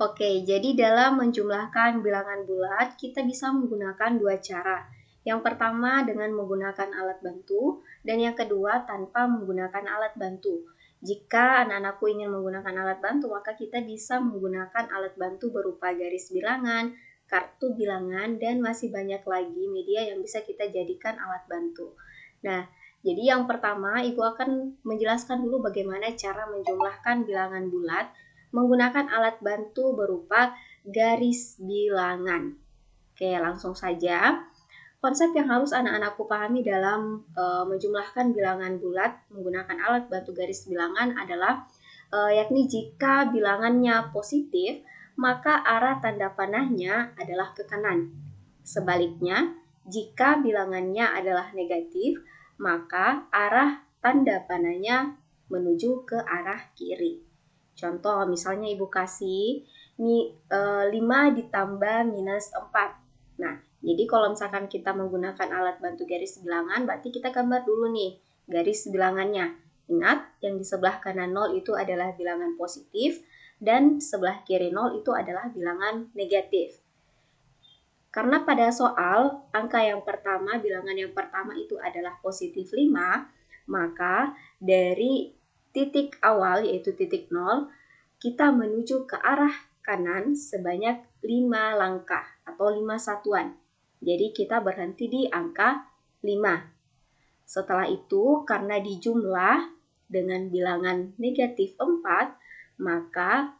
Oke, jadi dalam menjumlahkan bilangan bulat, kita bisa menggunakan dua cara. Yang pertama dengan menggunakan alat bantu, dan yang kedua tanpa menggunakan alat bantu. Jika anak-anakku ingin menggunakan alat bantu, maka kita bisa menggunakan alat bantu berupa garis bilangan, kartu bilangan, dan masih banyak lagi media yang bisa kita jadikan alat bantu. Nah, jadi yang pertama, Ibu akan menjelaskan dulu bagaimana cara menjumlahkan bilangan bulat menggunakan alat bantu berupa garis bilangan. Oke, langsung saja. Konsep yang harus anak-anakku pahami dalam menjumlahkan bilangan bulat menggunakan alat bantu garis bilangan adalah yakni jika bilangannya positif, maka arah tanda panahnya adalah ke kanan. Sebaliknya, jika bilangannya adalah negatif, maka arah tanda panahnya menuju ke arah kiri. Contoh, misalnya Ibu kasih 5 ditambah minus 4. Nah, jadi kalau misalkan kita menggunakan alat bantu garis bilangan, berarti kita gambar dulu nih garis bilangannya. Ingat, yang di sebelah kanan 0 itu adalah bilangan positif, dan sebelah kiri 0 itu adalah bilangan negatif. Karena pada soal, angka yang pertama, bilangan yang pertama itu adalah positif 5, maka dari titik awal yaitu titik 0, kita menuju ke arah kanan sebanyak 5 langkah atau 5 satuan. Jadi kita berhenti di angka 5. Setelah itu, karena dijumlah dengan bilangan negatif 4, maka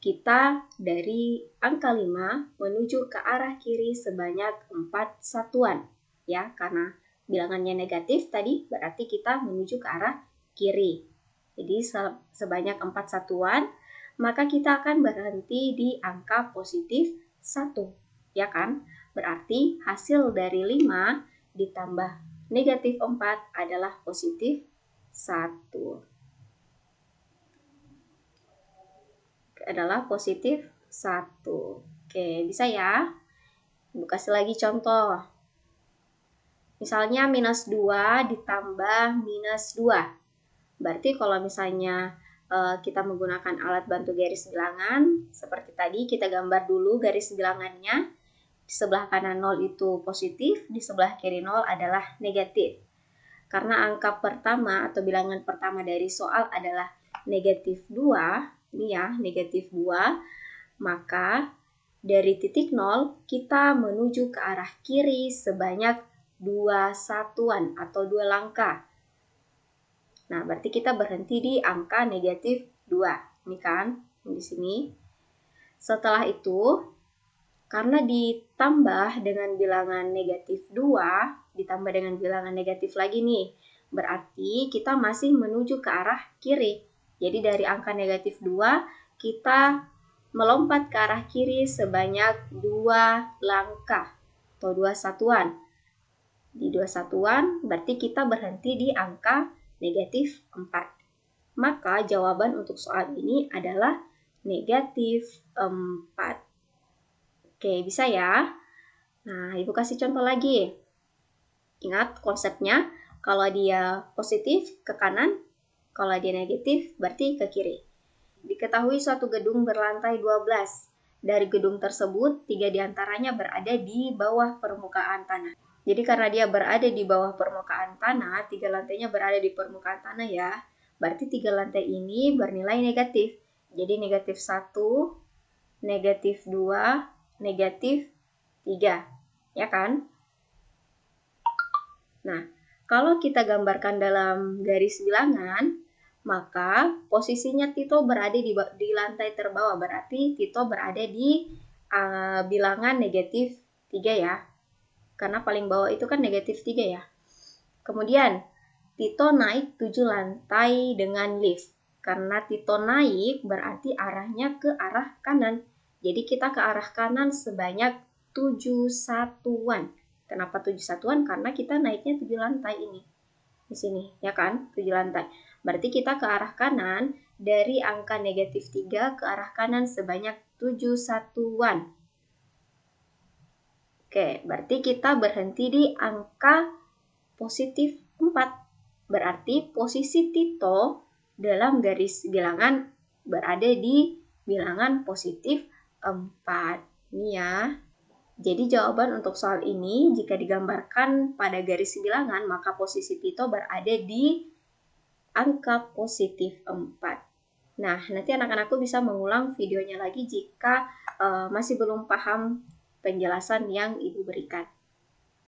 kita dari angka 5 menuju ke arah kiri sebanyak 4 satuan. Ya, karena bilangannya negatif tadi berarti kita menuju ke arah kiri. Jadi sebanyak 4 satuan, maka kita akan berhenti di angka positif 1. Ya kan? Berarti hasil dari 5 ditambah negatif 4 adalah positif 1. Adalah positif 1. Oke, bisa ya? Ibu kasih lagi contoh. Misalnya minus 2 ditambah minus 2. Berarti kalau misalnya kita menggunakan alat bantu garis bilangan, seperti tadi kita gambar dulu garis bilangannya. Di sebelah kanan 0 itu positif, di sebelah kiri 0 adalah negatif. Karena angka pertama atau bilangan pertama dari soal adalah negatif 2, ini ya, negatif 2, maka dari titik 0 kita menuju ke arah kiri sebanyak 2 satuan atau 2 langkah. Nah, berarti kita berhenti di angka negatif 2. Ini kan, di sini. Setelah itu, karena ditambah dengan bilangan negatif 2, ditambah dengan bilangan negatif lagi nih, berarti kita masih menuju ke arah kiri. Jadi dari angka negatif 2, kita melompat ke arah kiri sebanyak 2 langkah atau 2 satuan. Di 2 satuan berarti kita berhenti di angka negatif 4. Maka jawaban untuk soal ini adalah negatif 4. Oke, bisa ya? Nah, Ibu kasih contoh lagi. Ingat konsepnya, kalau dia positif ke kanan, kalau dia negatif berarti ke kiri. Diketahui suatu gedung berlantai 12. Dari gedung tersebut, 3 diantaranya berada di bawah permukaan tanah. Jadi karena dia berada di bawah permukaan tanah, 3 lantainya berada di permukaan tanah ya. Berarti 3 lantai ini bernilai negatif. Jadi negatif 1, negatif 2, negatif 3. Ya kan? Nah, kalau kita gambarkan dalam garis bilangan, maka posisinya Tito berada di lantai terbawah. Berarti Tito berada di bilangan negatif 3 ya. Karena paling bawah itu kan negatif 3 ya. Kemudian, Tito naik 7 lantai dengan lift. Karena Tito naik berarti arahnya ke arah kanan. Jadi kita ke arah kanan sebanyak 7 satuan. Kenapa 7 satuan? Karena kita naiknya 7 lantai ini. Di sini, ya kan? 7 lantai. Berarti kita ke arah kanan dari angka negatif 3 ke arah kanan sebanyak 7 satuan. Oke, berarti kita berhenti di angka positif 4. Berarti posisi Tito dalam garis bilangan berada di bilangan positif 4. Ini ya. Jadi jawaban untuk soal ini, jika digambarkan pada garis bilangan, maka posisi Tito berada di angka positif 4. Nah, nanti anak-anakku bisa mengulang videonya lagi jika masih belum paham penjelasan yang Ibu berikan.